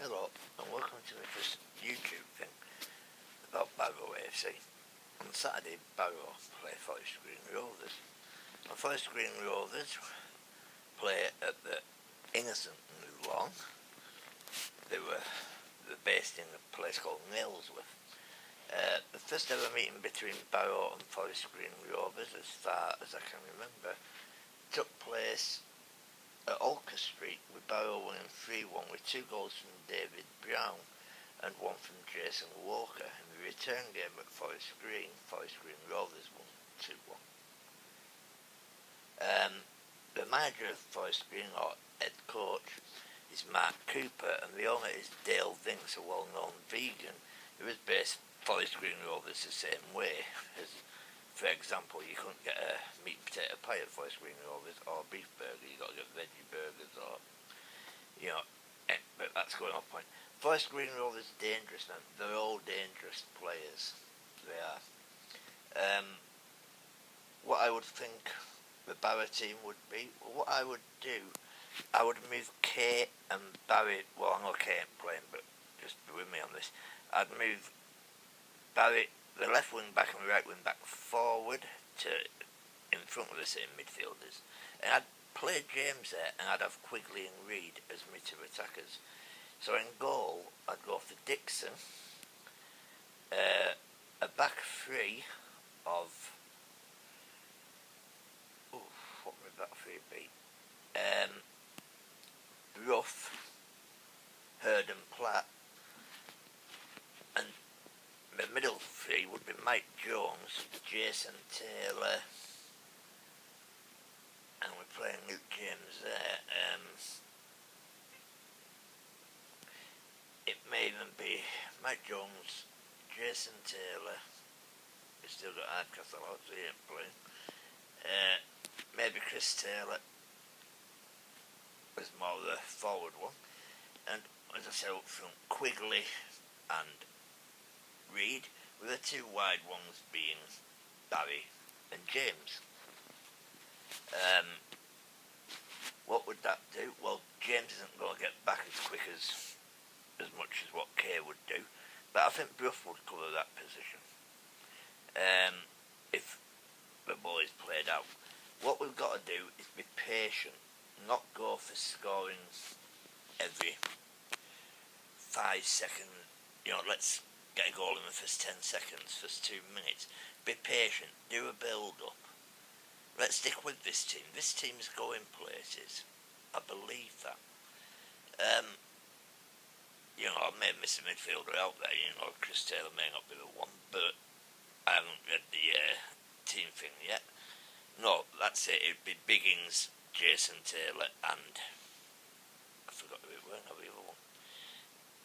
Hello, and welcome to my first YouTube thing about Barrow AFC. On Saturday, Barrow play Forest Green Rovers. And Forest Green Rovers play at the Innocent Lawn. They're based in a place called Nailsworth. The first ever meeting between Barrow and Forest Green Rovers, as far as I can remember, took place at Olker Street, with Barrow winning 3-1 with 2 goals from David Brown and 1 from Jason Walker. In the return game at Forest Green Rovers won 2-1. The manager of Forest Green, or head coach, is Mark Cooper, and the owner is Dale Vinks, a well-known vegan who has based Forest Green Rovers the same way. As, for example, you couldn't get a meat and potato pie at Forest Green Rovers or a beef burger. You got to get veggie burgers, or but that's going off point. Forest Green Rovers dangerous, man. They're all dangerous players. They are. What I would think the Barrow team would be, what I would do, I would move Kate and Barry. Well, I know Kate ain't playing, but just be with me on this. I'd move Barry, the left wing back and the right wing back, forward to in front of the same midfielders, and I'd play James there, and I'd have Quigley and Reed as my 2 attackers. So in goal, I'd go for Dixon, a back 3 of what would my back 3 be? Ruff, Hurd and Platt, and the middle 3 would be Mike Jones, Jason Taylor, and we're playing Luke James there. It may even be Mike Jones, Jason Taylor. We've still got Hardcastle out, so he ain't playing. Maybe Chris Taylor was more the forward one. And as I said up front, Quigley and Reed, with the 2 wide ones being Barry and James. What would that do? Well, James isn't going to get back as quick as much as what Kay would do, but I think Bruff would cover that position if the boys played out. What we've got to do is be patient, not go for scoring every 5 seconds. Let's get a goal in the first 10 seconds, first 2 minutes. Be patient, do a build-up. Let's stick with this team. This team's going places. I believe that. I may miss a midfielder out there. Chris Taylor may not be the one, but I haven't read the team thing yet. No, that's it. It'd be Biggins, Jason Taylor, and I forgot who it were. No, the other one.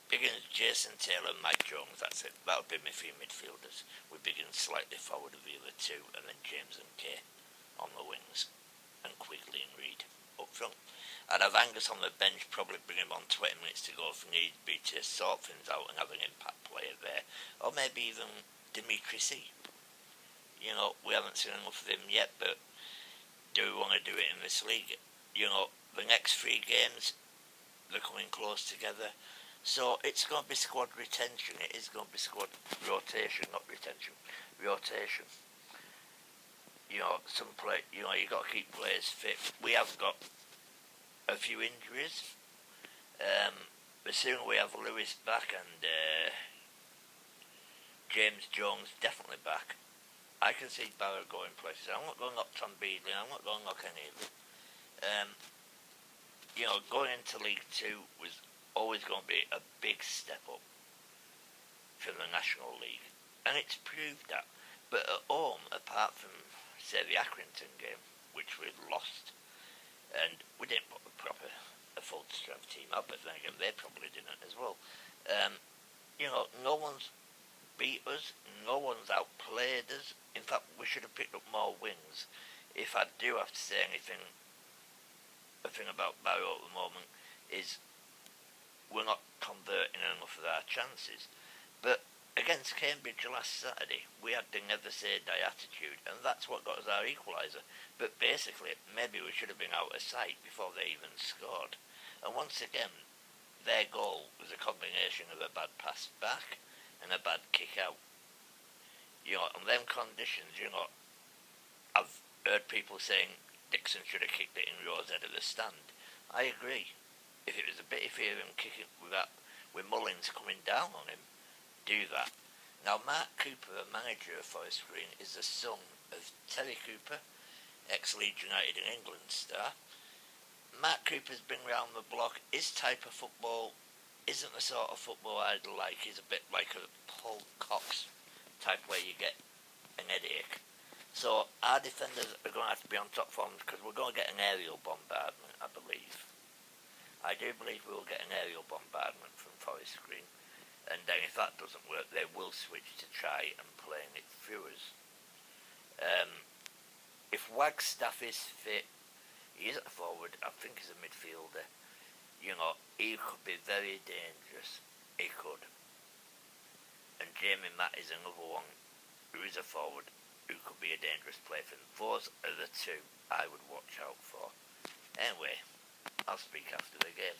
Biggins, Jason Taylor, and Mike Jones. That's it. That would be my 3 midfielders, with Biggins slightly forward of the other 2, and then James and Kay on the wings, and Quigley and Reed up front. I'd have Angus on the bench, probably bring him on 20 minutes to go if need be to sort things out and have an impact player there, or maybe even Dimitri C. We haven't seen enough of him yet, but do we want to do it in this league? The next 3 games, they're coming close together, so it's going to be squad retention. It is going to be squad rotation, not retention, rotation. Some play. You got to keep players fit. We have got a few injuries. The sooner we have Lewis back and James Jones definitely back, I can see Barrow going places. I'm not going to knock Tom Beadley. I'm not going to knock any of them. Going into League 2 was always going to be a big step up from the National League, and it's proved that. But at home, apart from say the Accrington game, which we lost, and we didn't put a full strength team up, but then again they probably didn't as well. No one's beat us, no one's outplayed us. In fact, we should have picked up more wins. If I do have to say anything, the thing about Barrow at the moment is we're not converting enough of our chances. But against Cambridge last Saturday, we had the never say die attitude, and that's what got us our equaliser. But basically, maybe we should have been out of sight before they even scored. And once again, their goal was a combination combination of a bad pass back and a bad kick out. You know, on them conditions, you know, I've heard people saying Dixon should have kicked it in Rowe's head of the stand. I agree. If it was a bit iffy of him kicking with Mullins coming down on him, do that. Now, Mark Cooper, a manager of Forest Green, is the son of Terry Cooper, ex-Leeds United and England star. Mark Cooper's been round the block. His type of football isn't the sort of football I'd like. He's a bit like a Paul Cox type where you get an headache. So our defenders are going to have to be on top form because we're going to get an aerial bombardment, I believe. I do believe we will get an aerial bombardment from Forest Green. And then if that doesn't work, they will switch to try and playing it through us. If Wagstaff is fit, he isn't a forward, I think he's a midfielder. You know, he could be very dangerous. He could. And Jamie Matt is another one who is a forward who could be a dangerous player for them. Those are the two I would watch out for. Anyway, I'll speak after the game.